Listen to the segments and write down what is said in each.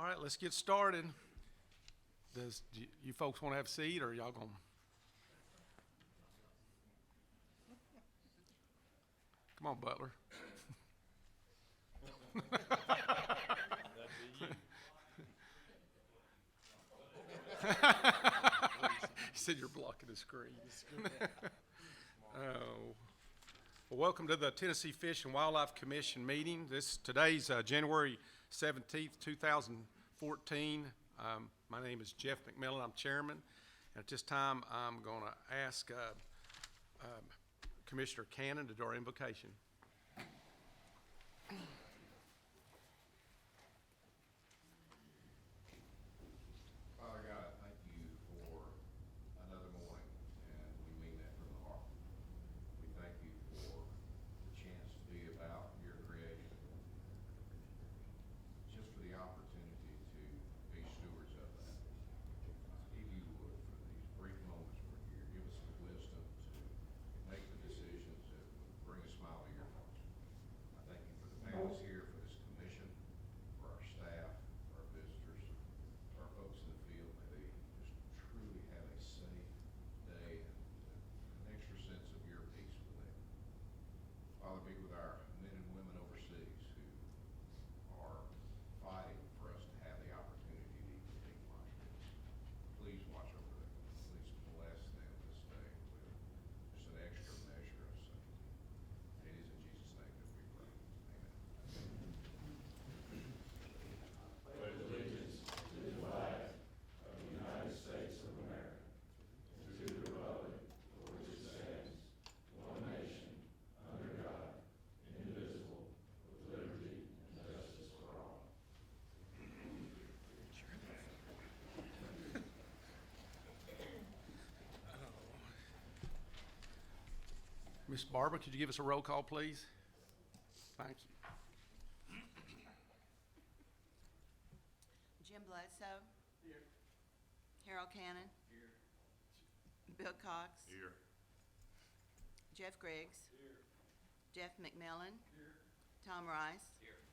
All right, let's get started. Do you folks want to have a seat, or y'all going? Come on, Butler. He said you're blocking the screen. Oh. Well, welcome to the Tennessee Fish and Wildlife Commission meeting. Today's January 17th, 2014. My name is Jeff McMillan. I'm chairman. And at this time, I'm going to ask Commissioner Cannon to do our invocation. Father God, thank you for another morning, and we mean that from the heart. We thank you for the chance to be about your creation, just for the opportunity to be stewards of that. If you would, for these brief moments we're here, give us the wisdom to make the decisions that would bring a smile to your hearts. I thank you for the families here, for this commission, for our staff, for our visitors, for our folks in the field. May they just truly have a safe day and an extra sense of your peace with them. Father, be with our men and women overseas who are fighting for us to have the opportunity to eat the lunch. Please watch over them. Please bless them this day with just an extra measure of safety. It is in Jesus' name that we pray. Amen. Ms. Barber, could you give us a roll call, please? Thank you. Jim Bledsoe. Here. Harold Cannon. Here. Bill Cox. Here. Jeff Griggs. Here. Jeff McMillan. Here. Tom Rice. Here.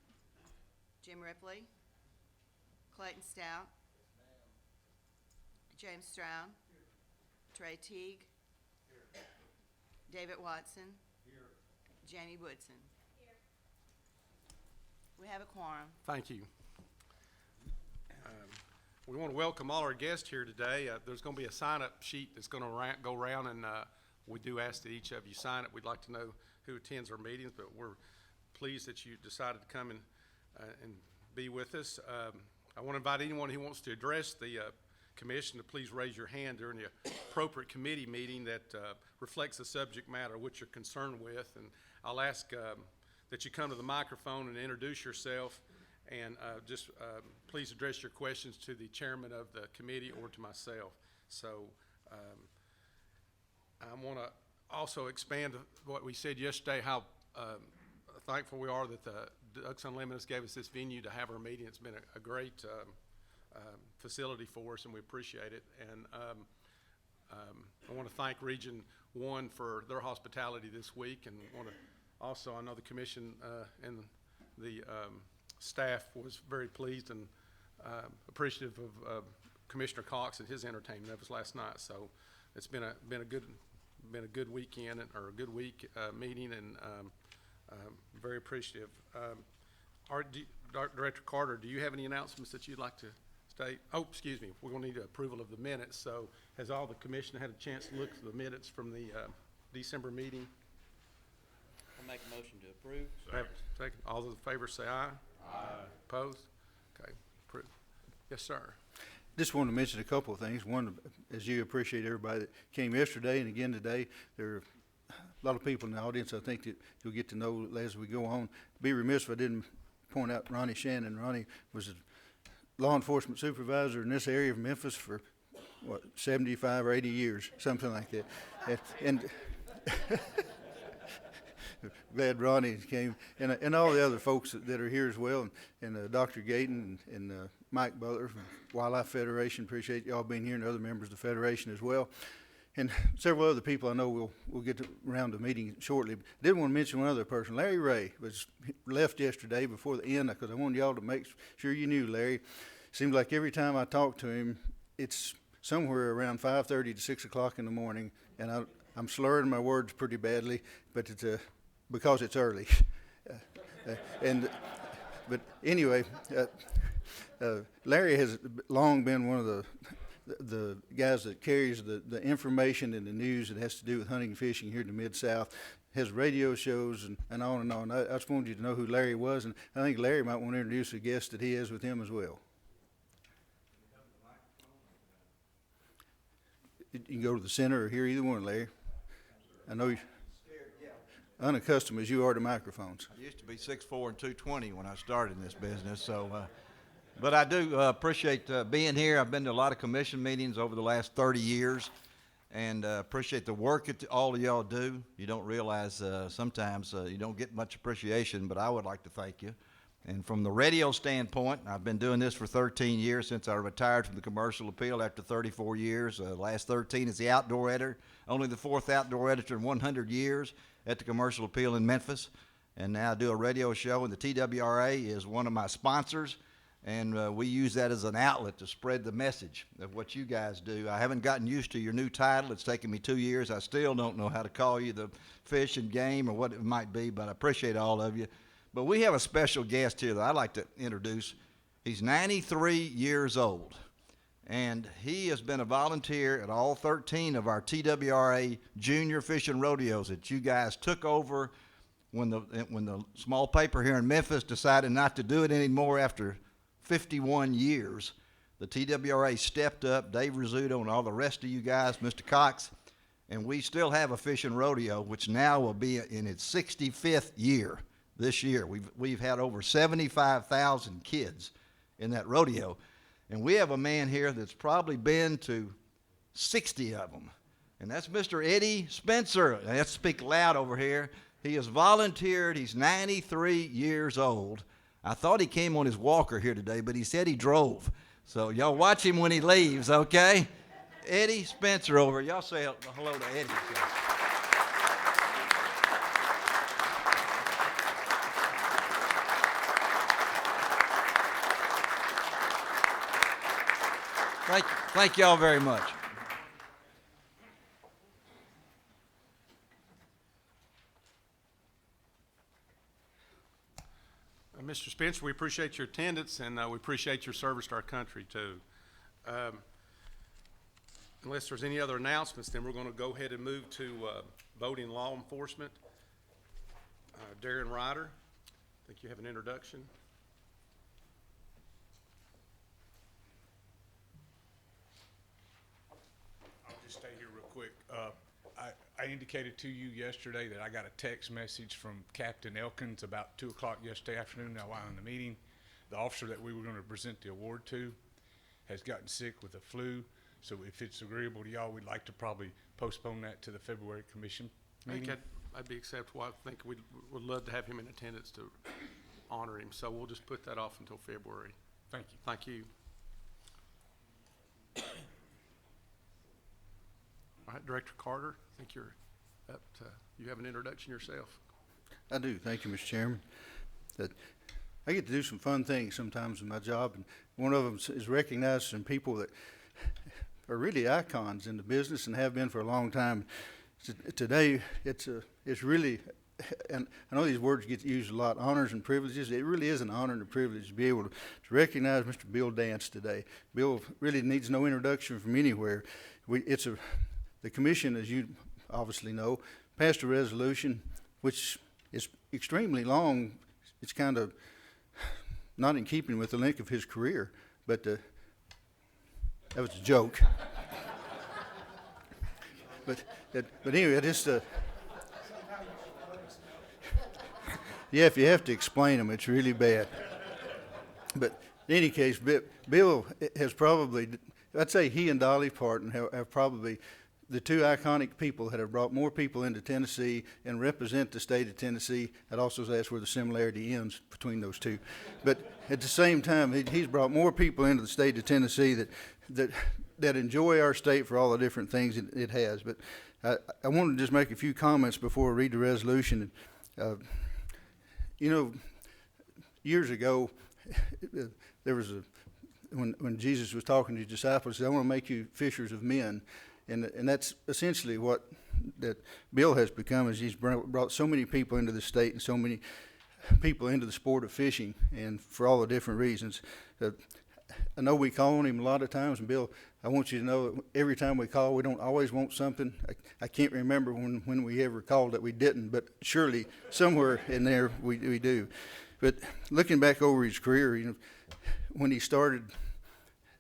Jim Ripley. Clayton Stout. James Stroud. Here. Trey Teague. Here. David Watson. Here. Jamie Woodson. Here. We have a quorum. Thank you. We want to welcome all our guests here today. There's going to be a sign-up sheet that's going to go around, and we do ask that each of you sign it. We'd like to know who attends our meetings, but we're pleased that you decided to come and be with us. I want to invite anyone who wants to address the commission to please raise your hand during the appropriate committee meeting that reflects the subject matter which you're concerned with. And I'll ask that you come to the microphone and introduce yourself, and just please address your questions to the chairman of the committee or to myself. So I want to also expand what we said yesterday, how thankful we are that the Ducks Unlimited gave us this venue to have our meeting. It's been a great facility for us, and we appreciate it. And I want to thank Region 1 for their hospitality this week, and want to also, I know the commission and the staff was very pleased and appreciative of Commissioner Cox and his entertainment of us last night. So it's been a good weekend, or a good week meeting, and very appreciative. Director Carter, do you have any announcements that you'd like to state? Oh, excuse me, we're going to need approval of the minutes. So has all the commission had a chance to look at the minutes from the December meeting? I'll make a motion to approve. Second. All those in favor say aye. Aye. Opposed? Okay. Approved. Yes, sir. Just wanted to mention a couple of things. One, as you appreciate everybody that came yesterday and again today, there are a lot of people in the audience I think that you'll get to know as we go on. Be remiss if I didn't point out Ronnie Shannon. Ronnie was a law enforcement supervisor in this area of Memphis for, 75 or 80 years, something like that. And glad Ronnie came, and all the other folks that are here as well, and Dr. Gayton and Mike Butler from Wildlife Federation. Appreciate y'all being here, and other members of the Federation as well. And several other people I know we'll get around the meeting shortly. I did want to mention one other person. Larry Ray was left yesterday before the end, because I wanted y'all to make sure you knew Larry. seems like every time I talk to him, it's somewhere around 5:30 to 6 o'clock in the morning, and I'm slurring my words pretty badly, but it's because it's early. But anyway, Larry has long been one of the guys that carries the information and the news that has to do with hunting and fishing here in the Mid-South. Has radio shows and on and on. I just wanted you to know who Larry was, and I think Larry might want to introduce a guest that he has with him as well. You can go to the center or here, either one, Larry. I know you're unaccustomed as you are to microphones. I used to be 6'4" and 220 when I started in this business, so but I do appreciate being here. I've been to a lot of commission meetings over the last 30 years, and appreciate the work that all of y'all do. You don't realize sometimes you don't get much appreciation, but I would like to thank you. And from the radio standpoint, I've been doing this for 13 years since I retired from the commercial appeal after 34 years. Last 13 as the outdoor editor, only the 4th outdoor editor in 100 years at the commercial appeal in Memphis. And now I do a radio show, and the TWRA is one of my sponsors. And we use that as an outlet to spread the message of what you guys do. I haven't gotten used to your new title. It's taken me 2 years. I still don't know how to call you, the fish and game or what it might be, but I appreciate all of you. But we have a special guest here that I'd like to introduce. He's 93 years old, and he has been a volunteer at all 13 of our TWRA junior fishing rodeos that you guys took over when the small paper here in Memphis decided not to do it anymore after 51 years. The TWRA stepped up, Dave Rizzuto and all the rest of you guys, Mr. Cox, and we still have a fishing rodeo, which now will be in its 65th year this year. We've had over 75,000 kids in that rodeo, and we have a man here that's probably been to 60 of them, and that's Mr. Eddie Spencer. Let's speak loud over here. He has volunteered. He's 93 years old. I thought he came on his walker here today, but he said he drove. So y'all watch him when he leaves, okay? Eddie Spencer over. Y'all say hello to Eddie. Thank y'all very much. Mr. Spencer, we appreciate your attendance, and we appreciate your service to our country, too. Unless there's any other announcements, then we're going to go ahead and move to voting law enforcement. Darren Ryder, I think you have an introduction. I'll just stay here real quick. I indicated to you yesterday that I got a text message from Captain Elkins about 2 o'clock yesterday afternoon while in the meeting. The officer that we were going to present the award to has gotten sick with the flu, so if it's agreeable to y'all, we'd like to probably postpone that to the February commission meeting. I think I'd be acceptable. I think we'd love to have him in attendance to honor him, so we'll just put that off until February. Thank you. Thank you. All right, Director Carter, I think you're up to, you have an introduction yourself. I do. Thank you, Mr. Chairman. I get to do some fun things sometimes in my job, and one of them is recognize some people that are really icons in the business and have been for a long time. Today, it's really, and I know these words get used a lot, honors and privileges. It really is an honor and a privilege to be able to recognize Mr. Bill Dance today. Bill really needs no introduction from anywhere. The commission, as you obviously know, passed a resolution which is extremely long. It's kind of not in keeping with the length of his career, but that was a joke. But anyway, I just yeah, if you have to explain them, it's really bad. But in any case, Bill has probably, I'd say he and Dolly Parton have probably the two iconic people that have brought more people into Tennessee and represent the state of Tennessee. I'd also say that's where the similarity ends between those two. But at the same time, he's brought more people into the state of Tennessee that enjoy our state for all the different things it has. But I wanted to just make a few comments before I read the resolution. You know, years ago, there was when Jesus was talking to his disciples, he said, I want to make you fishers of men. And that's essentially what that Bill has become, is he's brought so many people into the state and so many people into the sport of fishing, and for all the different reasons. I know we call on him a lot of times, and Bill, I want you to know that every time we call, we don't always want something. I can't remember when we ever called that we didn't, but surely somewhere in there we do. But looking back over his career, you know, when he started,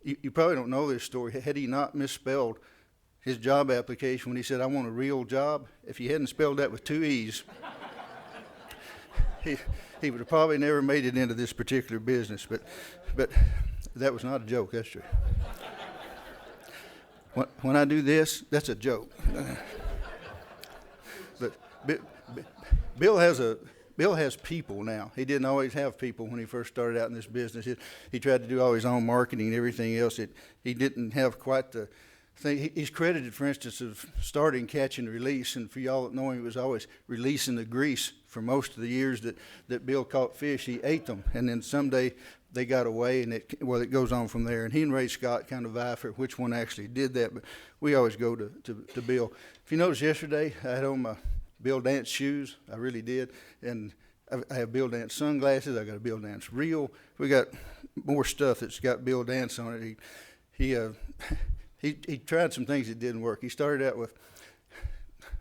you probably don't know this story. Had he not misspelled his job application when he said, I want a real job, if he hadn't spelled that with 2 E's, he would have probably never made it into this particular business. But that was not a joke, that's true. When I do this, that's a joke. But Bill has people now. He didn't always have people when he first started out in this business. He tried to do all his own marketing and everything else. He didn't have quite the thing. He's credited, for instance, of starting catch and release. And for y'all that know him, he was always releasing the grease for most of the years that Bill caught fish. He ate them, and then someday they got away, and it goes on from there. And he and Ray Scott kind of vie for which one actually did that, but we always go to Bill. If you noticed yesterday, I had on my Bill Dance shoes. I really did. And I have Bill Dance sunglasses. I got a Bill Dance reel. We got more stuff that's got Bill Dance on it. He tried some things that didn't work. He started out with,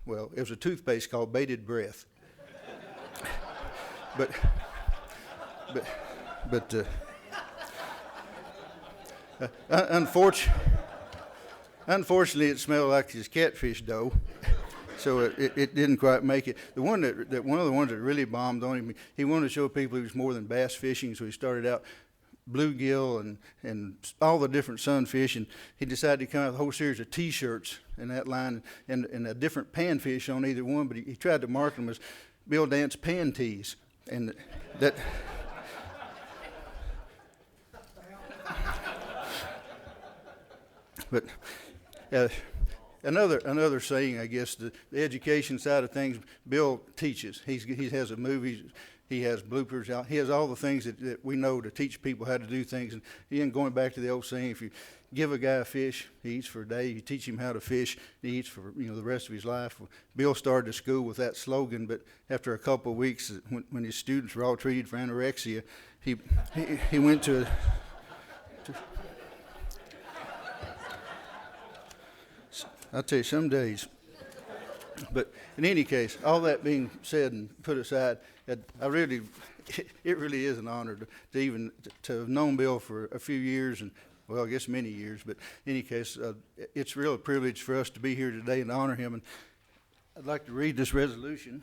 well, it was a toothpaste called Bated Breath. Unfortunately, it smelled like his catfish dough, so it didn't quite make it. One of the ones that really bombed on him, he wanted to show people he was more than bass fishing, so he started out bluegill and all the different sunfish, and he decided to come out with a whole series of T-shirts in that line and a different panfish on either one, but he tried to market them as Bill Dance pan tees, and that. But another saying, I guess, the education side of things, Bill teaches. He has a movie, he has bloopers out, he has all the things that we know to teach people how to do things. And again, going back to the old saying, if you give a guy a fish, he eats for a day. You teach him how to fish, he eats for the rest of his life. Bill started school with that slogan, but after a couple of weeks, when his students were all treated for anorexia, he went to I'll tell you, some days. But in any case, all that being said and put aside, it really is an honor to have known Bill for a few years, and well, I guess many years. But in any case, it's a real privilege for us to be here today and honor him. And I'd like to read this resolution.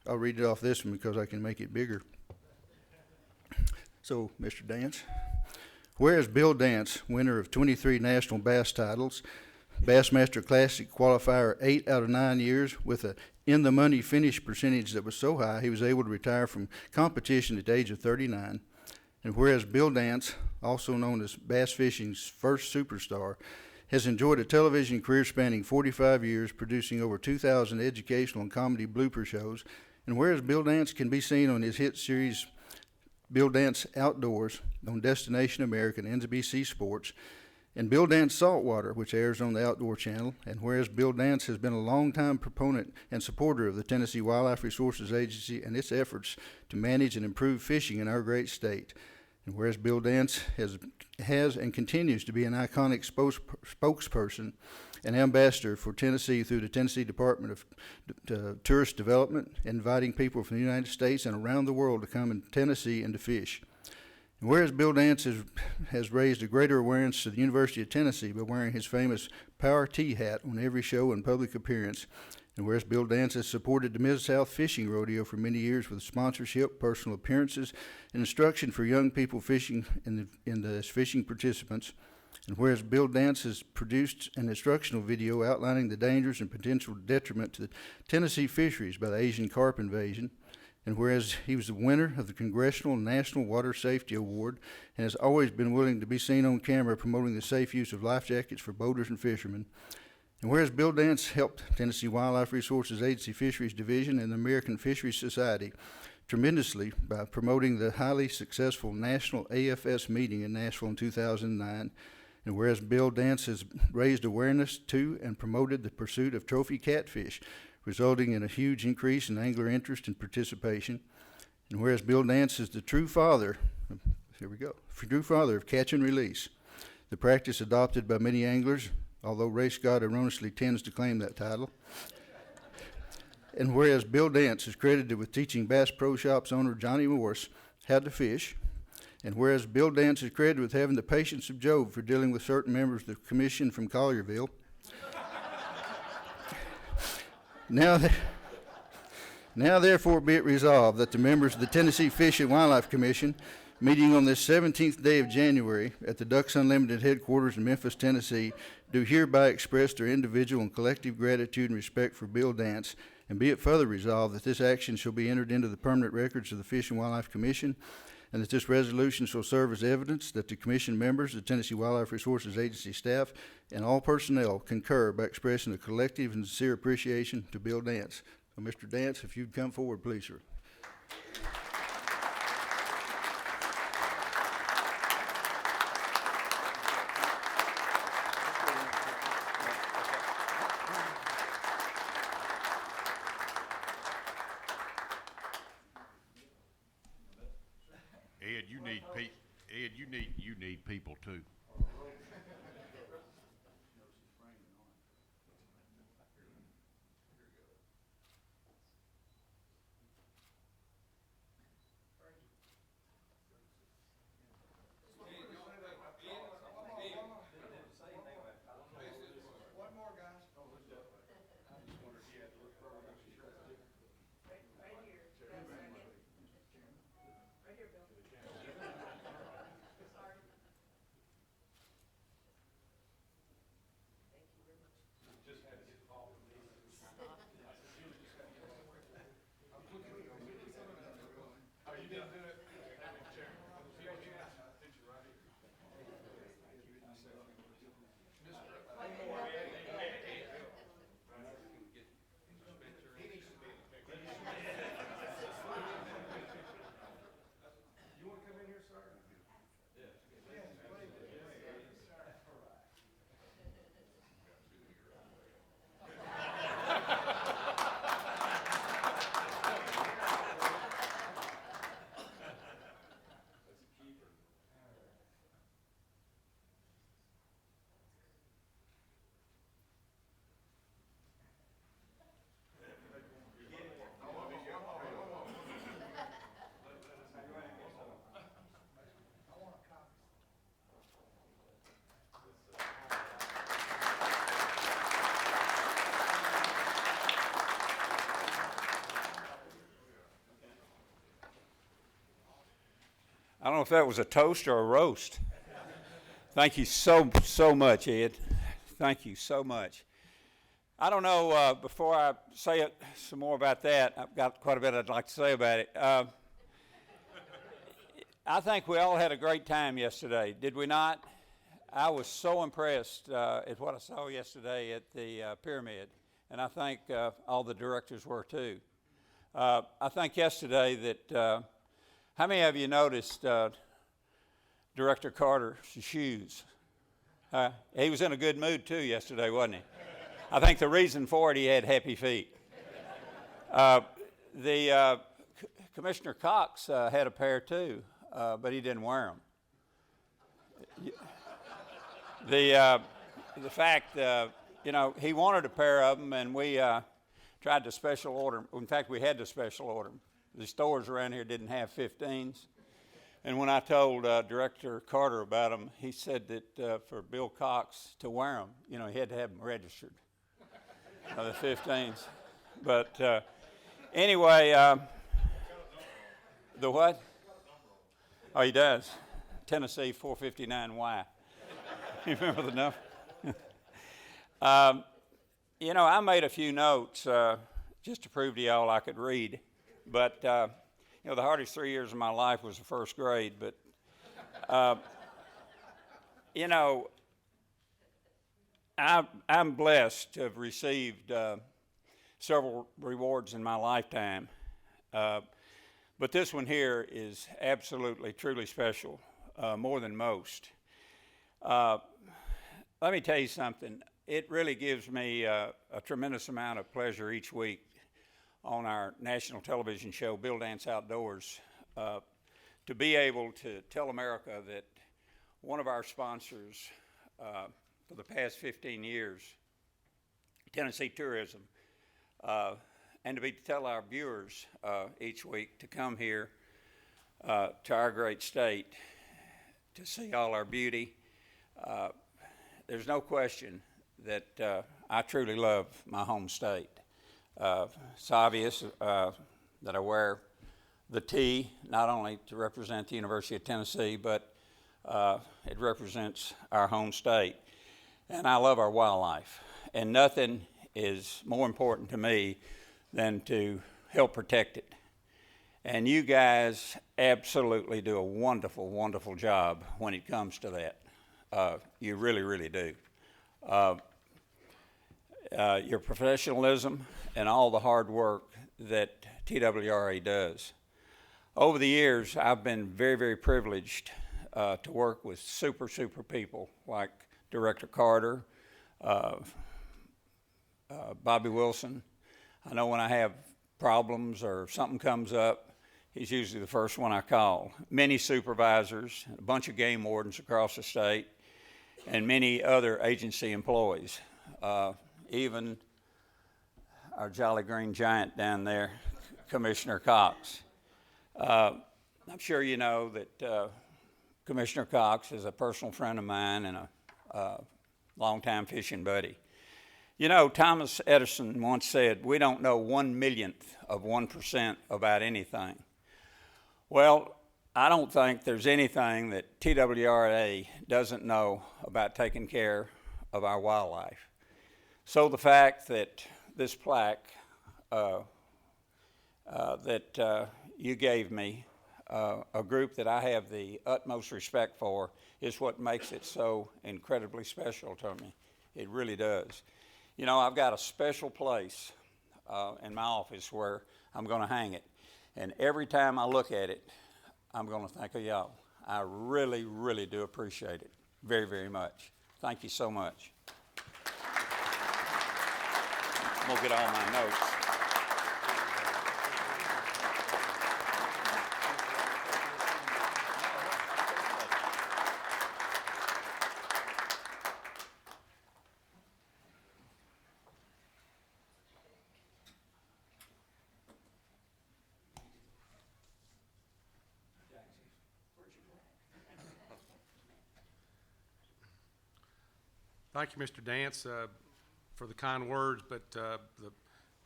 I'll read it off this one because I can make it bigger. So, Mr. Dance. Whereas Bill Dance, winner of 23 national bass titles, Bassmaster Classic qualifier 8 out of 9 years, with a in-the-money finish percentage that was so high he was able to retire from competition at the age of 39. And whereas Bill Dance, also known as bass fishing's first superstar, has enjoyed a television career spanning 45 years, producing over 2,000 educational and comedy blooper shows. And whereas Bill Dance can be seen on his hit series Bill Dance Outdoors on Destination America and NBC Sports, and Bill Dance Saltwater, which airs on the Outdoor Channel. And whereas Bill Dance has been a longtime proponent and supporter of the Tennessee Wildlife Resources Agency and its efforts to manage and improve fishing in our great state. And whereas Bill Dance has and continues to be an iconic spokesperson and ambassador for Tennessee through the Tennessee Department of Tourist Development, inviting people from the United States and around the world to come in Tennessee and to fish. And whereas Bill Dance has raised a greater awareness to the University of Tennessee by wearing his famous Power T hat on every show and public appearance, and whereas Bill Dance has supported the Mid-South Fishing Rodeo for many years with sponsorship, personal appearances, and instruction for young people fishing in the fishing participants, and whereas Bill Dance has produced an instructional video outlining the dangers and potential detriment to the Tennessee fisheries by the Asian carp invasion, and whereas he was the winner of the Congressional and National Water Safety Award and has always been willing to be seen on camera promoting the safe use of life jackets for boaters and fishermen, and whereas Bill Dance helped Tennessee Wildlife Resources Agency Fisheries Division and the American Fisheries Society tremendously by promoting the highly successful National AFS meeting in Nashville in 2009. And whereas Bill Dance has raised awareness to and promoted the pursuit of trophy catfish, resulting in a huge increase in angler interest and participation. And whereas Bill Dance is the true father, true father of catch and release, the practice adopted by many anglers, although Race God erroneously tends to claim that title. And whereas Bill Dance is credited with teaching Bass Pro Shops owner Johnny Morris how to fish, and whereas Bill Dance is credited with having the patience of Job for dealing with certain members of the commission from Collierville, now therefore be it resolved that the members of the Tennessee Fish and Wildlife Commission, meeting on this 17th day of January at the Ducks Unlimited headquarters in Memphis, Tennessee, do hereby express their individual and collective gratitude and respect for Bill Dance, and be it further resolved that this action shall be entered into the permanent records of the Fish and Wildlife Commission, and that this resolution shall serve as evidence that the Commission members, the Tennessee Wildlife Resources Agency staff, and all personnel concur by expressing a collective and sincere appreciation to Bill Dance. So, Mr. Dance, if you'd come forward, please, sir. Ed, you need people too. I don't know if that was a toast or a roast. Thank you so much, Ed. Thank you so much. I don't know, before I say it, some more about that, I've got quite a bit I'd like to say about it. I think we all had a great time yesterday, did we not? I was so impressed at what I saw yesterday at the Pyramid, and I think all the directors were too. I think yesterday that, how many of you noticed Director Carter's shoes? He was in a good mood too yesterday, wasn't he? I think the reason for it, he had happy feet. Commissioner Cox had a pair too, but he didn't wear them. The fact, he wanted a pair of them, and we tried to special order them. In fact, we had to special order them. The stores around here didn't have 15s. And when I told Director Carter about them, he said that for Bill Cox to wear them, he had to have them registered, the 15s. But anyway, the what? Oh, he does. Tennessee 459Y. You remember the number? I made a few notes just to prove to y'all I could read. But, the hardest 3 years of my life was the first grade. But, I'm blessed to have received several rewards in my lifetime. But this one here is absolutely, truly special, more than most. Let me tell you something. It really gives me a tremendous amount of pleasure each week on our national television show, Bill Dance Outdoors, to be able to tell America that one of our sponsors for the past 15 years, Tennessee Tourism, and to be to tell our viewers each week to come here to our great state to see all our beauty. There's no question that I truly love my home state. It's obvious that I wear the T not only to represent the University of Tennessee, but it represents our home state. And I love our wildlife. And nothing is more important to me than to help protect it. And you guys absolutely do a wonderful, wonderful job when it comes to that. You really, really do. Your professionalism and all the hard work that TWRA does. Over the years, I've been very, very privileged to work with super people like Director Carter, Bobby Wilson. I know when I have problems or something comes up, he's usually the first one I call. Many supervisors, a bunch of game wardens across the state, and many other agency employees. Even our Jolly Green Giant down there, Commissioner Cox. I'm sure you know that Commissioner Cox is a personal friend of mine and a longtime fishing buddy. You know, Thomas Edison once said, "We don't know 1/1,000,000th of 1% about anything." Well, I don't think there's anything that TWRA doesn't know about taking care of our wildlife. So the fact that this plaque that you gave me, a group that I have the utmost respect for, is what makes it so incredibly special to me. It really does. You know, I've got a special place in my office where I'm going to hang it. And every time I look at it, I'm going to think of y'all. I really, really do appreciate it very, very much. Thank you so much. I'm going to get all my notes. Thank you, Mr. Dance, for the kind words, but the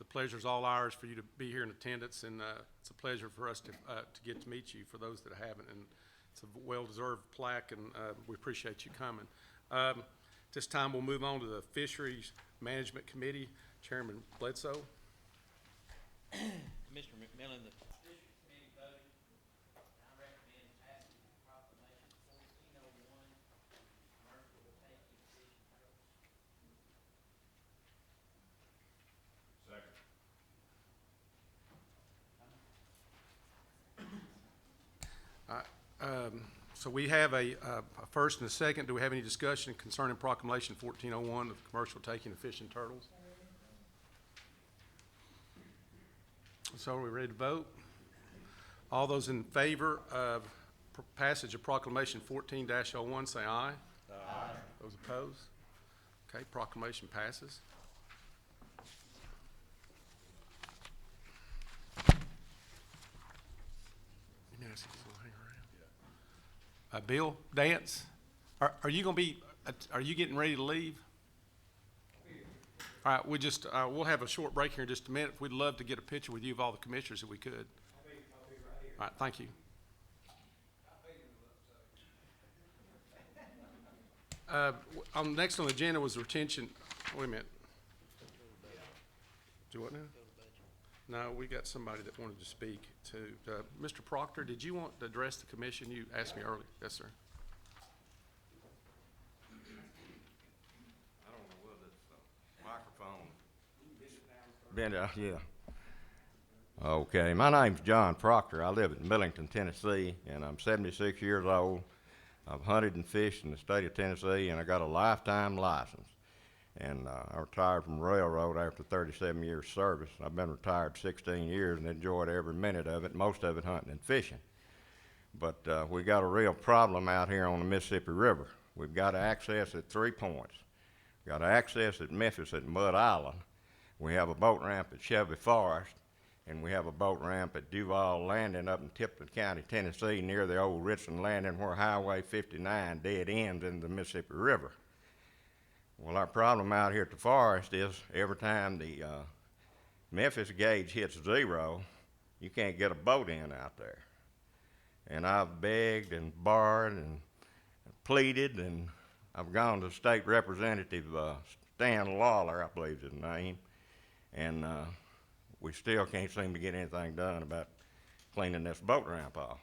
pleasure's all ours for you to be here in attendance, and it's a pleasure for us to get to meet you, for those that haven't, and it's a well-deserved plaque, and we appreciate you coming. This time, we'll move on to the Fisheries Management Committee. Chairman Bledsoe. Commissioner McMillan, the Fisheries Committee voted, and I recommend passing proclamation 1401, commercial taking fishing turtles. Second. So we have a first and a second. Do we have any discussion concerning Proclamation 1401 of commercial taking of fishing turtles? So are we ready to vote? All those in favor of passage of Proclamation 14-01, say aye. Aye. Those opposed? Okay, proclamation passes. Bill Dance, are you going to be? Are you getting ready to leave? All right, we'll have a short break here in just a minute. We'd love to get a picture with you of all the commissioners if we could. I'll be right here. All right, thank you. Next on the agenda was retention. Wait a minute. Do what now? No, we got somebody that wanted to speak too. Mr. Proctor, did you want to address the commission? You asked me earlier. Yes, sir. I don't know whether it's a microphone. Bend it, yeah. Okay, my name's John Proctor. I live in Millington, Tennessee, and I'm 76 years old. I've hunted and fished in the state of Tennessee, and I got a lifetime license. And I retired from railroad after 37 years service. I've been retired 16 years and enjoyed every minute of it, most of it hunting and fishing. But we got a real problem out here on the Mississippi River. We've got access at 3 points. We've got access at Memphis at Mud Island. We have a boat ramp at Shelby Forest, and we have a boat ramp at Duval Landing up in Tipton County, Tennessee, near the old Richland Landing where Highway 59 dead ends in the Mississippi River. Well, our problem out here at the forest is every time the Memphis gauge hits 0, you can't get a boat in out there. And I've begged and borrowed and pleaded, and I've gone to State Representative Stan Lawler, I believe is his name, and we still can't seem to get anything done about cleaning this boat ramp off.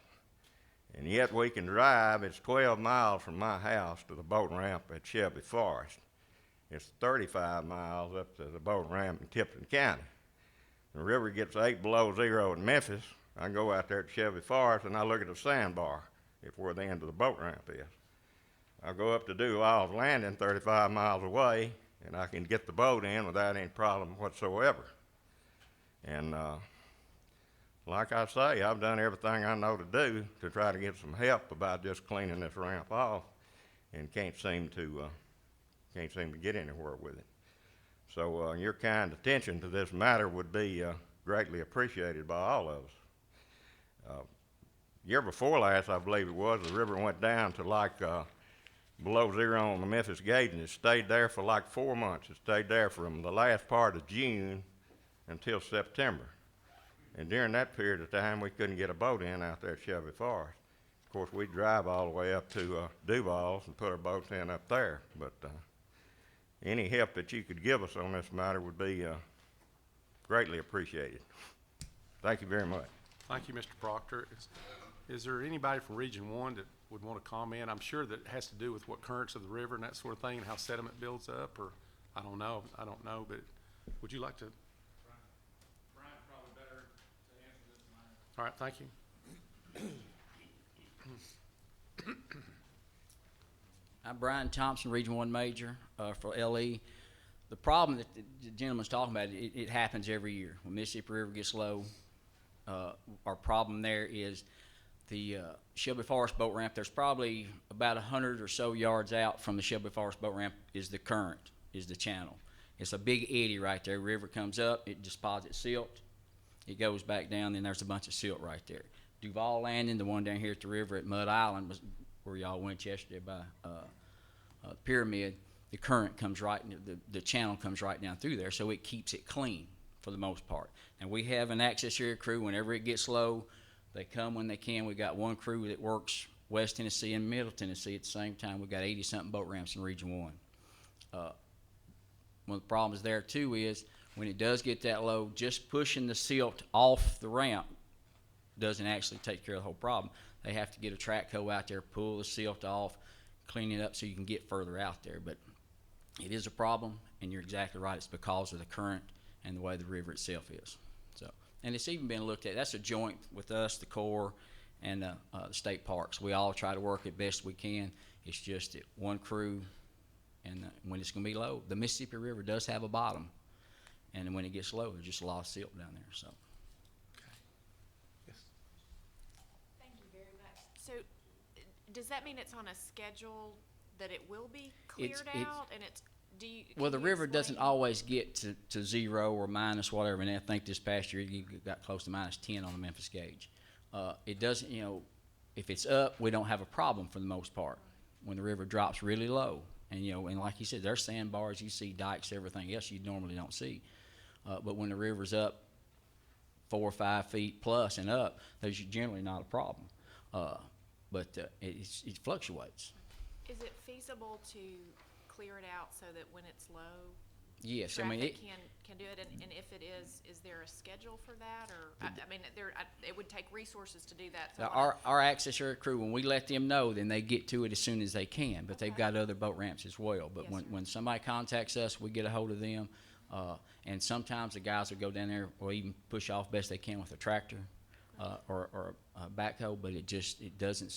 And yet we can drive. It's 12 miles from my house to the boat ramp at Shelby Forest. It's 35 miles up to the boat ramp in Tipton County. The river gets 8 below 0 in Memphis. I go out there to Shelby Forest and I look at the sandbar at where the end of the boat ramp is. I go up to Duval's Landing 35 miles away, and I can get the boat in without any problem whatsoever. And like I say, I've done everything I know to do to try to get some help about just cleaning this ramp off, and can't seem to get anywhere with it. So your kind attention to this matter would be greatly appreciated by all of us. Year before last, I believe it was, the river went down to like below 0 on the Memphis gauge, and it stayed there for like 4 months. It stayed there from the last part of June until September. And during that period of time, we couldn't get a boat in out there at Shelby Forest. Of course, we'd drive all the way up to Duval's and put our boats in up there. But any help that you could give us on this matter would be greatly appreciated. Thank you very much. Thank you, Mr. Proctor. Is there anybody from Region 1 that would want to comment? I'm sure that it has to do with what currents of the river and that sort of thing and how sediment builds up, or I don't know, but would you like to? Brian's probably better to answer this than I am. All right, thank you. I'm Brian Thompson, Region 1 Major for LE. The problem that the gentleman's talking about, it happens every year. When Mississippi River gets low, our problem there is the Shelby Forest boat ramp. There's probably about 100 or so yards out from the Shelby Forest boat ramp is the current, is the channel. It's a big eddy right there. River comes up, it deposits silt. It goes back down, then there's a bunch of silt right there. Duval Landing, the one down here at the river at Mud Island, was where y'all went yesterday by Pyramid. The current comes right, the channel comes right down through there, so it keeps it clean for the most part. And we have an access area crew. Whenever it gets low, they come when they can. We got one crew that works West Tennessee and Middle Tennessee at the same time. We got 80-something boat ramps in Region 1. One of the problems there too is when it does get that low, just pushing the silt off the ramp doesn't actually take care of the whole problem. They have to get a track hoe out there, pull the silt off, clean it up so you can get further out there. But it is a problem, and you're exactly right. It's because of the current and the way the river itself is. So, and it's even been looked at. That's a joint with us, the Corps, and the state parks. We all try to work it best we can. It's just that one crew, and when it's going to be low, the Mississippi River does have a bottom, and when it gets low, there's just a lot of silt down there. So. Yes. Thank you very much. So, does that mean it's on a schedule that it will be cleared out, and it's? Well, the river doesn't always get to 0 or minus whatever, and I think this past year you got close to -10 on the Memphis gauge. It doesn't, if it's up, we don't have a problem for the most part. When the river drops really low, and and like you said, there's sandbars, you see dikes, everything else you normally don't see. But when the river's up 4 or 5 feet plus and up, there's generally not a problem. But it fluctuates. Is it feasible to clear it out so that when it's low, yes, traffic can do it? And if it is there a schedule for that, or it would take resources to do that? So our access area crew, when we let them know, then they get to it as soon as they can. But they've got other boat ramps as well. But Yes, when somebody contacts us, we get a hold of them. And sometimes the guys will go down there or even push off best they can with a tractor, or a backhoe, but it doesn't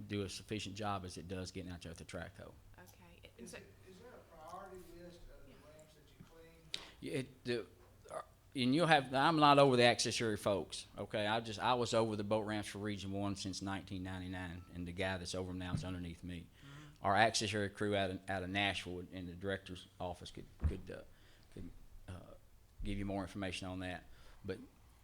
do a sufficient job as it does getting out there with the track hoe. Okay. Is there a priority list of the ramps that you clean? And you'll have, I'm not over the access area folks, okay? I was over the boat ramps for Region 1 since 1999, and the guy that's over them now is underneath me. Our access area crew out of Nashville in the director's office could give you more information on that. But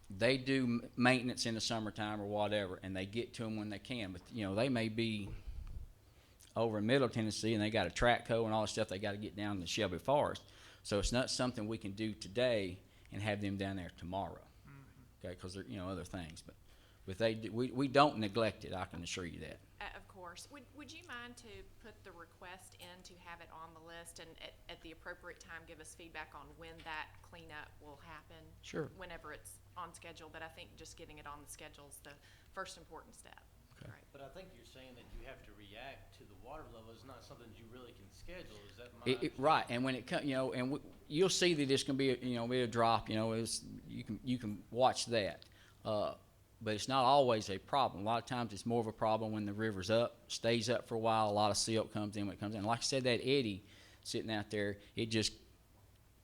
they do maintenance in the summertime or whatever, and they get to them when they can. But, they may be over in Middle Tennessee, and they got a track hoe and all that stuff they got to get down to Shelby Forest. So it's not something we can do today and have them down there tomorrow, okay? Because there, other things. But we don't neglect it. I can assure you that. Of course. Would you mind to put the request in to have it on the list and at the appropriate time give us feedback on when that cleanup will happen? Sure. Whenever it's on schedule, but I think just getting it on the schedule is the first important step. Okay. Right. But I think you're saying that you have to react to the water level. It's not something that you really can schedule. Is that my Right, and when it comes, and you'll see that it's going to be, be a drop. You can watch that, but it's not always a problem. A lot of times, it's more of a problem when the river's up, stays up for a while. A lot of silt comes in when it comes in. Like I said, that eddy sitting out there, it just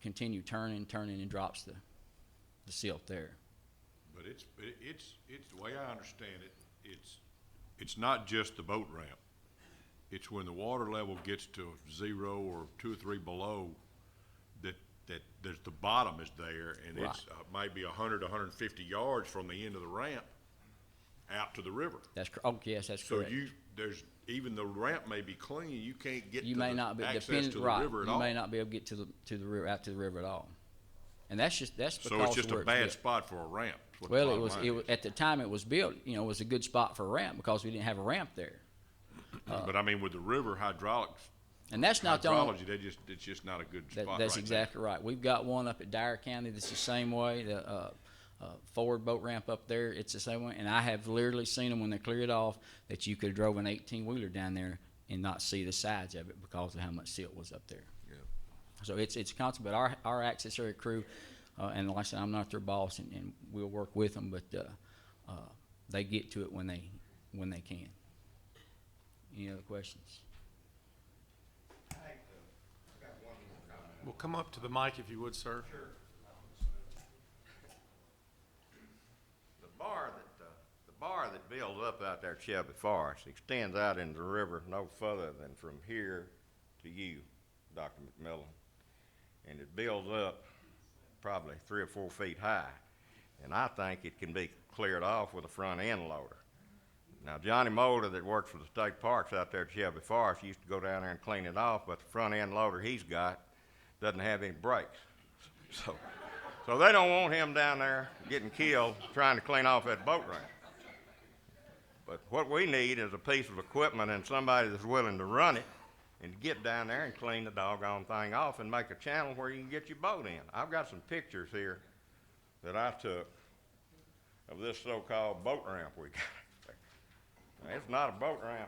continue turning, and drops the silt there. But it's the way I understand it, it's not just the boat ramp. It's when the water level gets to 0 or 2 or 3 below that there's the bottom is there, and Right. it's maybe 100, 150 yards from the end of the ramp out to the river. Yes, that's So correct. even the ramp may be clean, you can't get You to may the not be access dependent, to the right? river at You all. may not be able to get to the river, out to the river at all, and that's because So it's just of where a bad built. spot for a ramp. is what the Well, bottom line is. at the time it was built, it was a good spot for a ramp because we didn't have a ramp there. But I mean, with the river hydraulics, And that's not the only, hydrology, it's just not a good spot that's right exactly right. We've got one up at Dyer County that's the same way, the forward boat ramp up there, it's the same way. And I have literally seen them when they clear it off, that you could have drove an 18-wheeler down there and not see the sides of it because of how much silt was up there. Yeah. So it's a constant, but our access area crew, and like I said, I'm not their boss, and we'll work with them, but they get to it when they can. Any other questions? Well, come up to the mic if you would, sir. The bar that builds up out there at Shelby Forest extends out into the river no further than from here to you, Dr. McMillan. And it builds up probably 3 or 4 feet high. And I think it can be cleared off with a front end loader. Now, Johnny Mulder that works for the state parks out there at Shelby Forest used to go down there and clean it off, but the front end loader he's got doesn't have any brakes. So they don't want him down there getting killed trying to clean off that boat ramp. But what we need is a piece of equipment and somebody that's willing to run it and get down there and clean the doggone thing off and make a channel where you can get your boat in. I've got some pictures here that I took of this so-called boat ramp we got. Now, it's not a boat ramp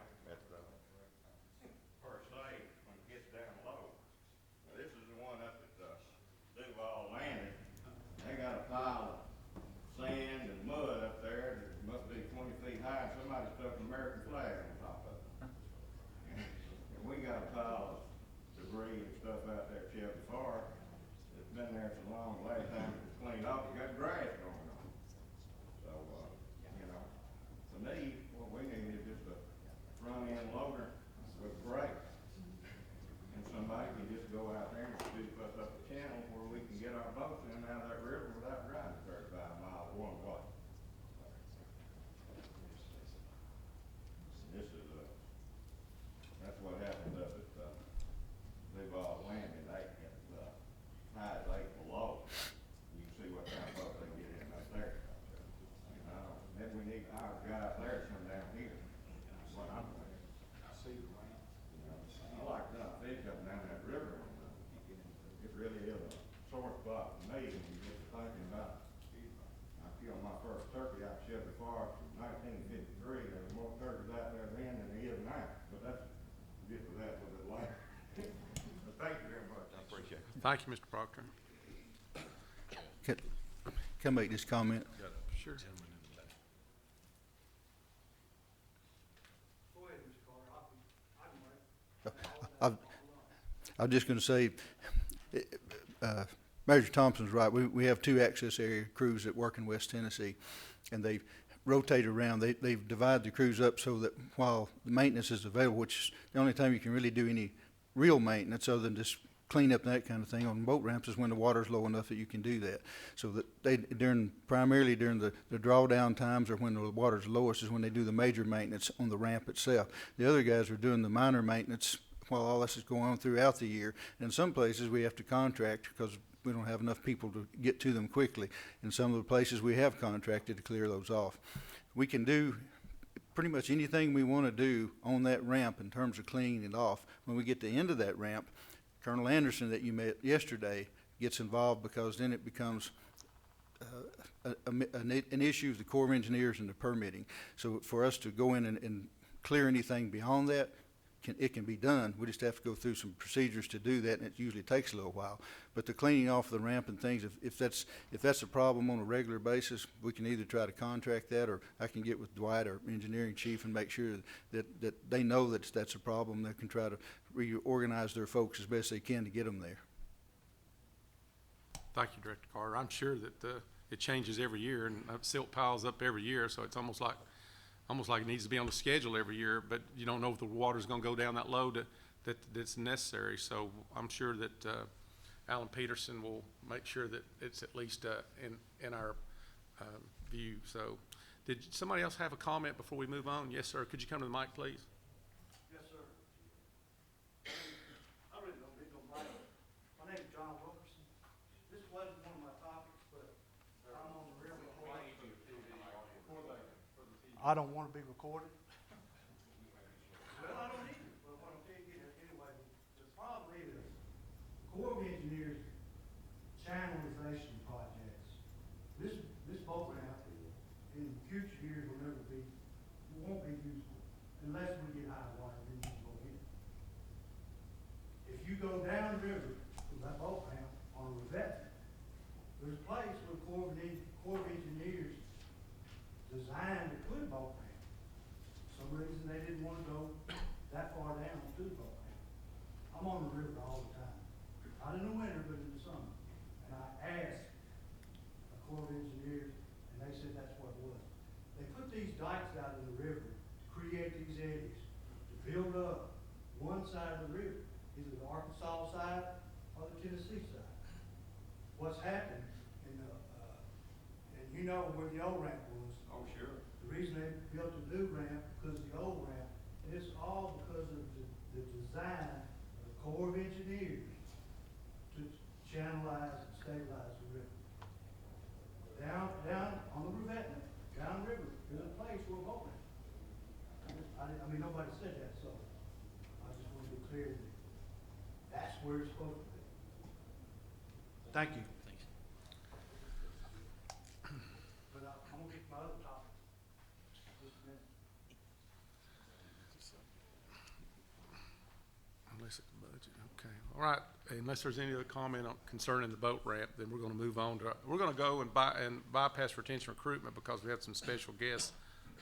per se when it gets down low. Now, this is the one up at Duval Landing. They got a pile of sand and mud up there that must be 20 feet high, and somebody stuck an American flag on top of it. And we got a pile of debris and stuff out there at Shelby Forest that's been there so long. The last time it was cleaned off, it got grass going on. So, to me, what we need is just a front end loader with brakes. And somebody can just go out there and scoop us up a channel where we can get our boats in and out of that river without driving 35 miles one way. This is that's what happened up at Duval Landing. At tide lake below. You can see what kind of boat they get in up there. Maybe we need our guy up there to come down here. That's what I'm thinking. I see the ramp. I like to fish up and down that river. It really is a sore spot for me when you get to thinking about it. I killed my first turkey out of Shelby Forest in 1953. There were more turkeys out there then than there is now. But that's, we'll get to that a little bit later. But thank you very much. I appreciate it. Thank you, Mr. Proctor. Can I make this comment? Sure. Go ahead, Mr. Carter, I can wait. I'm just gonna say, Major Thompson's right. We have two access area crews that work in West Tennessee, and they rotate around. They've divided the crews up so that while the maintenance is available, which is the only time you can really do any real maintenance other than just clean up and that kind of thing on boat ramps is when the water's low enough that you can do that. So that they, primarily during the drawdown times or when the water's lowest is when they do the major maintenance on the ramp itself. The other guys are doing the minor maintenance while all this is going on throughout the year. In some places, we have to contract because we don't have enough people to get to them quickly. In some of the places, we have contracted to clear those off. We can do pretty much anything we want to do on that ramp in terms of cleaning it off. When we get to the end of that ramp, Colonel Anderson that you met yesterday gets involved because then it becomes an issue of the Corps of Engineers and the permitting. So for us to go in and clear anything beyond that, it can be done. We just have to go through some procedures to do that, and it usually takes a little while. But the cleaning off the ramp and things, if that's a problem on a regular basis, we can either try to contract that, or I can get with Dwight, our engineering chief, and make sure that they know that that's a problem. They can try to reorganize their folks as best they can to get them there. Thank you, Director Carter. I'm sure that it changes every year, and silt piles up every year, so it's almost like it needs to be on the schedule every year, but you don't know if the water's gonna go down that low that's necessary. So I'm sure that Alan Peterson will make sure that it's at least in our view. So did somebody else have a comment before we move on? Yes, sir. Could you come to the mic, please? Yes, sir. I really don't need no mic. My name's John Wilkerson. This wasn't one of my topics, but I'm on the river. I don't want to be recorded. Well, I don't either, but what I'm telling you anyway, the problem is, Corps of Engineers channelization projects, this boat ramp in future years won't be useful unless we get high water, then you can go in. If you go down the river with that boat ramp on a revetment, there's a place where Corps of Engineers designed to put a boat ramp. For some reason they didn't want to go that far down to the boat ramp. I'm on the river all the time, not in the winter, but in the summer. And I asked the Corps of Engineers, and they said that's what it was. They put these dikes out in the river to create these eddies, to build up one side of the river, either the Arkansas side or the Tennessee side. What's happened in the, and you know where the old ramp was. Oh, sure. The reason they built the new ramp because of the old ramp, and it's all because of the design of the Corps of Engineers to channelize and stabilize the river. Down on the revetment, downriver, there's a place where a boat ramp. I mean, nobody said that, so I just want to be clear that that's where it's supposed to be. Thank you. But I'm gonna get to my other topic. Just a minute. Unless it's budget, okay. All right, unless there's any other comment concerning the boat ramp, then we're gonna move on to, we're gonna go and bypass retention recruitment because we have some special guests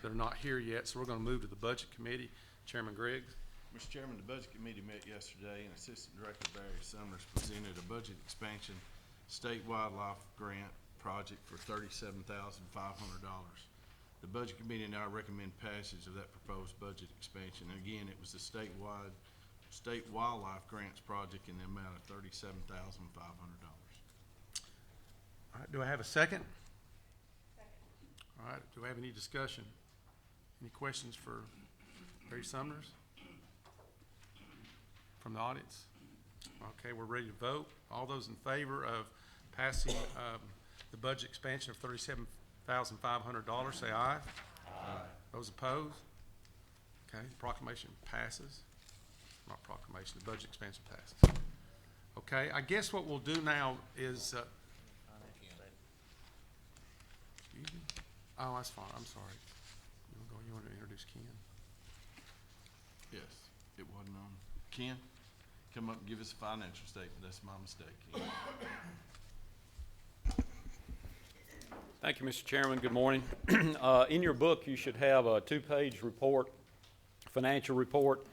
that are not here yet, so we're gonna move to the Budget Committee. Chairman Griggs. Mr. Chairman, the Budget Committee met yesterday, and Assistant Director Barry Summers presented a budget expansion state wildlife grant project for $37,500. The Budget Committee now recommend passage of that proposed budget expansion. And again, it was the state wildlife grants project in the amount of $37,500. All right, do I have a second? Second. All right, do we have any discussion? Any questions for Barry Summers from the audience? Okay, we're ready to vote. All those in favor of passing the budget expansion of $37,500, say aye. Aye. Those opposed? Okay, proclamation passes. Not proclamation, the budget expansion passes. Okay, I guess what we'll do now is, excuse me? Oh, that's fine, I'm sorry. You want to introduce Ken? Yes, it wasn't on. Ken, come up and give us a financial statement. That's my mistake, Ken. Thank you, Mr. Chairman. Good morning. In your book, you should have a two-page report, financial report,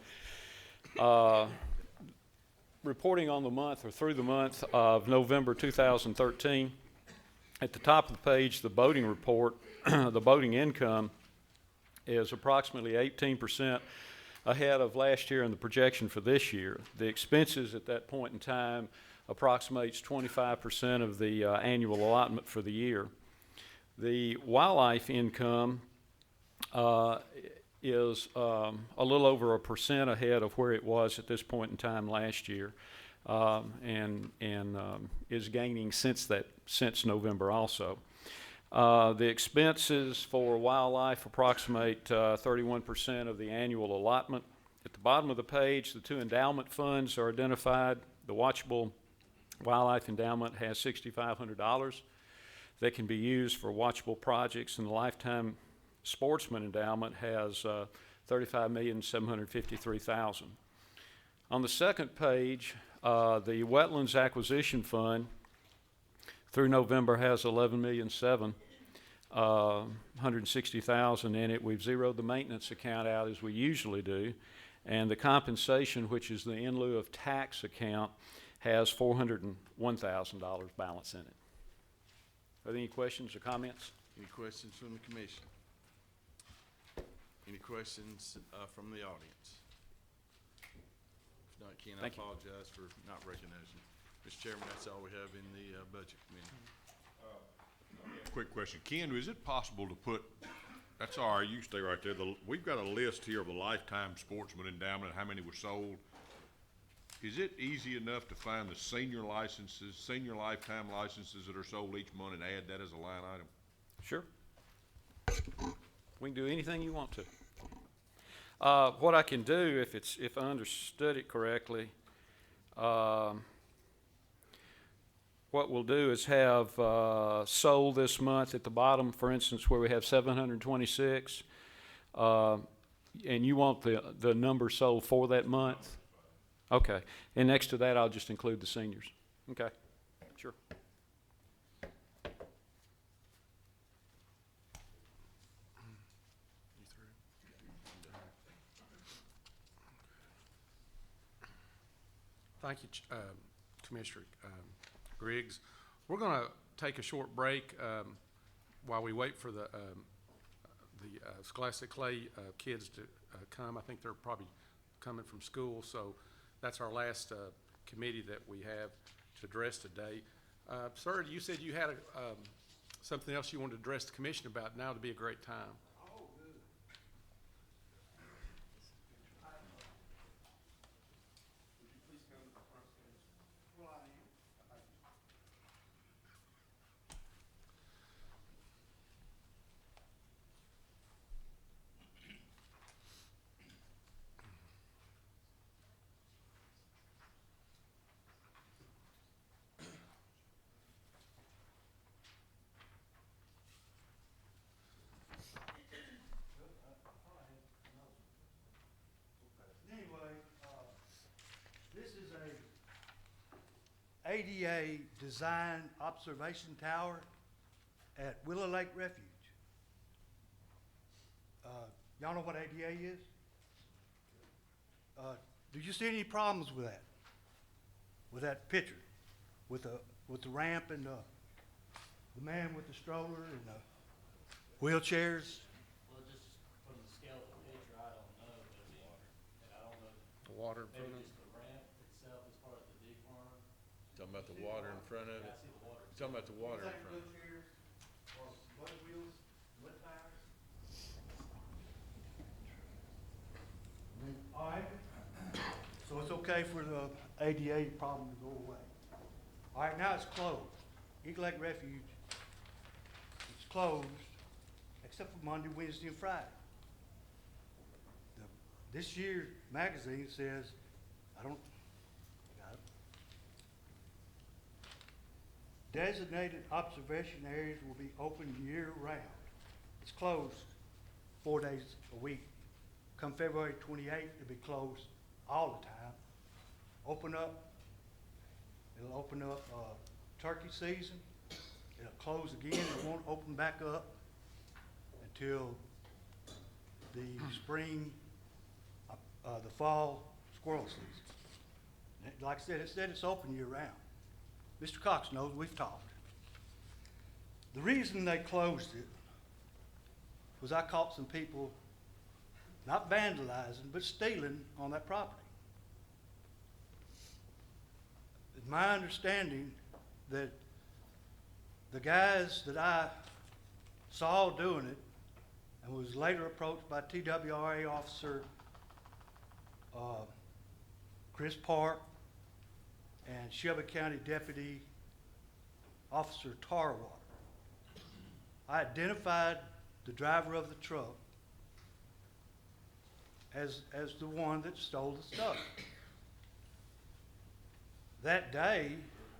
reporting on the month or through the month of November 2013. At the top of the page, the boating report, the boating income is approximately 18% ahead of last year and the projection for this year. The expenses at that point in time approximates 25% of the annual allotment for the year. The wildlife income is a little over 1% ahead of where it was at this point in time last year, and is gaining since November also. The expenses for wildlife approximate 31% of the annual allotment. At the bottom of the page, the two endowment funds are identified. The Watchable Wildlife Endowment has $6,500 that can be used for watchable projects, and the Lifetime Sportsman Endowment has $35,753,000. On the second page, the Wetlands Acquisition Fund through November has $11,760,000 in it. We've zeroed the maintenance account out as we usually do, and the compensation, which is the in lieu of tax account, has $401,000 balance in it. Are there any questions or comments? Any questions from the commission? Any questions from the audience? If not, Ken, I Thank you. apologize for not recognizing you. Mr. Chairman, that's all we have in the Budget Committee. Quick question. Ken, is it possible to put, that's all right, you stay right there. We've got a list here of the Lifetime Sportsman Endowment, how many were sold. Is it easy enough to find the senior licenses, senior lifetime licenses that are sold each month and add that as a line item? Sure. We can do anything you want to. What I can do, if I understood it correctly, what we'll do is have sold this month at the bottom, for instance, where we have 726, and you want the number sold for that month? Okay. And next to that, I'll just include the seniors. Okay. Sure. Thank you, Commissioner Griggs. We're going to take a short break while we wait for the Scholastic Clay kids to come. I think they're probably coming from school, so that's our last committee that we have to address today. Sir, you said you had something else you wanted to address the commission about. Now would be a great time. ADA Design Observation Tower at Willow Lake Refuge. Y'all know what ADA is? Did you see any problems with that? With that picture? With the ramp and the man with the stroller and the wheelchairs? Well, just from the scale of the picture, I don't know, but I mean, and I don't know. The water in front of Maybe it. just the ramp itself as far as the dig farm. Talking about the water in front of Yeah, it? I see the water. Talking about the water in front of it? Wheelchairs or wet wheels, wet tires? All right, so it's okay for the ADA problem to go away. All right, now it's closed. Eagle Lake Refuge, it's closed, except for Monday, Wednesday, and Friday. This year's magazine says, got it. Designated observation areas will be open year-round. It's closed 4 days a week. Come February 28th, it'll be closed all the time. It'll open up turkey season It'll close again, it won't open back up until the spring, the fall squirrel season. Like I said, it's open year round. Mr. Cox knows, we've talked. The reason they closed it was I caught some people not vandalizing, but stealing on that property. It's my understanding that the guys that I saw doing it and was later approached by TWRA officer Chris Park and Shelby County Deputy Officer Tarwater. I identified the driver of the truck as the one that stole the stuff. That day,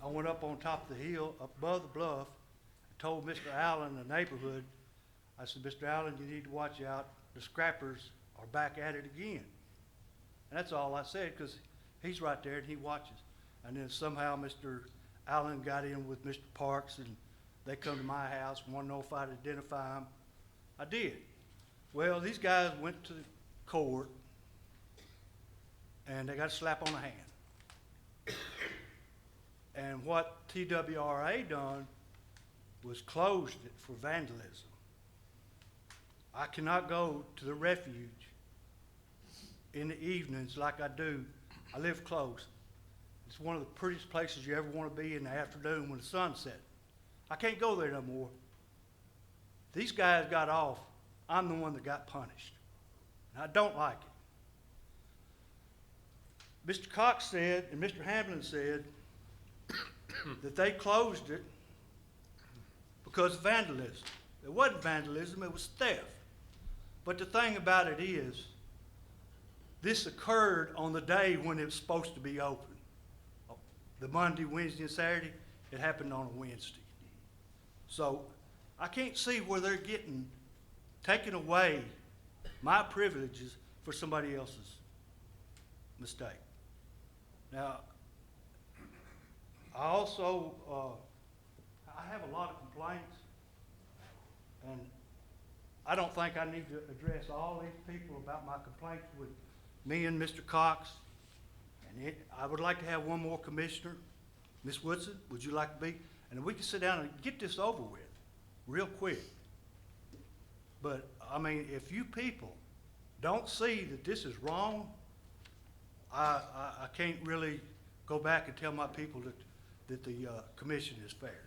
I went up on top of the hill, up above the bluff, and told Mr. Allen in the neighborhood, I said, Mr. Allen, you need to watch out. The scrappers are back at it again. And that's all I said, because he's right there and he watches. And then somehow Mr. Allen got in with Mr. Parks, and they come to my house and want to know if I'd identify him. I did. Well, these guys went to court, and they got a slap on the hand. And what TWRA done was closed it for vandalism. I cannot go to the refuge in the evenings like I do. I live close. It's one of the prettiest places you ever want to be in the afternoon when the sun's setting. I can't go there no more. These guys got off. I'm the one that got punished. And I don't like it. Mr. Cox said, and Mr. Hamlin said, that they closed it because of vandalism. It wasn't vandalism, it was theft. But the thing about it is, this occurred on the day when it was supposed to be open. The Monday, Wednesday, and Saturday, it happened on a Wednesday. So I can't see where they're taking away my privileges for somebody else's mistake. Now, I also, I have a lot of complaints, and I don't think I need to address all these people about my complaints with me and Mr. Cox. And I would like to have one more commissioner. Ms. Woodson, would you like to be? And we can sit down and get this over with real quick. But, I mean, if you people don't see that this is wrong, I can't really go back and tell my people that the commission is fair.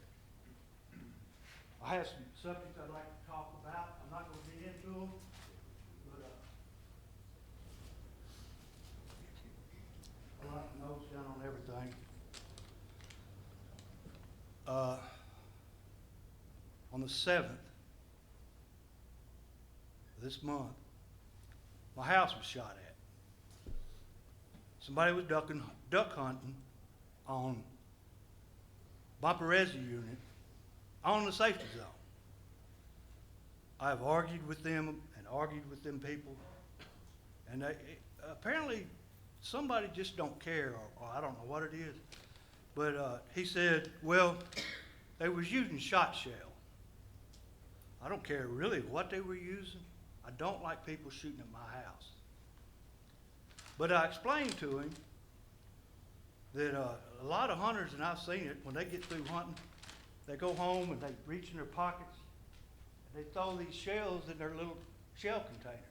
I have some subjects I'd like to talk about. I'm not going to get into them, but I like notes down on everything. On the 7th of this month, my house was shot at. Somebody was duck hunting on Vaporezzi unit on the safety zone. I've argued with them and argued with them people, and apparently somebody just don't care, or I don't know what it is. But he said, well, they was using shot shell. I don't care really what they were using. I don't like people shooting at my house. But I explained to him that a lot of hunters, and I've seen it, when they get through hunting, they go home and they reach in their pockets and they throw these shells in their little shell container.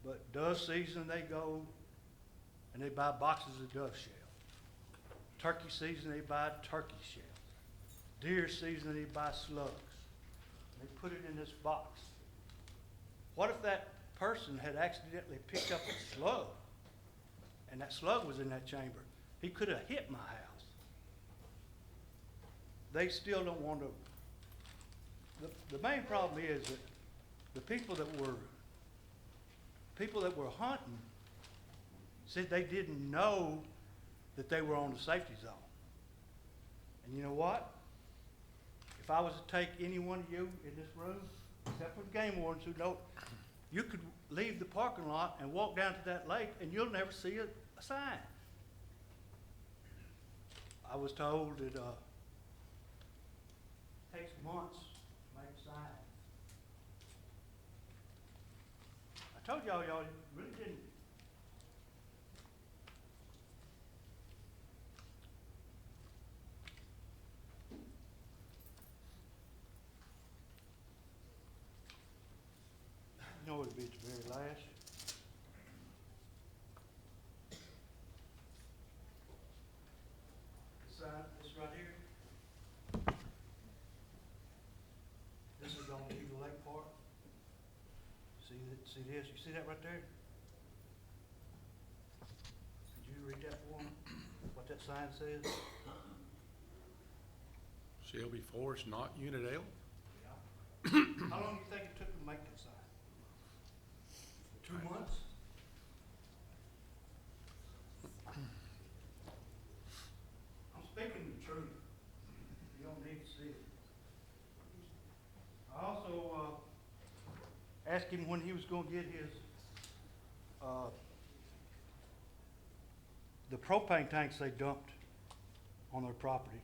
But dove season, they go and they buy boxes of dove shell. Turkey season, they buy turkey shells. Deer season, they buy slugs. They put it in this box. What if that person had accidentally picked up a slug and that slug was in that chamber? He could have hit my house. They still don't want to. The main problem is that the people that were hunting said they didn't know that they were on the safety zone. And you know what? If I was to take any one of you in this room, except for the game wardens who know, you could leave the parking lot and walk down to that lake and you'll never see a sign. I was told that takes months to make a sign. I told y'all really didn't. You know it'd be at the very last. This sign, this right here. This is on Eagle Lake Park. See this? You see that right there? Could you read that for me? What that sign says? Shelby Forest, not Unit L? How long do you think it took to make that sign? 2 months? I'm speaking the truth. You don't need to see it. I also, asked him when he was gonna get his, the propane tanks they dumped on their property.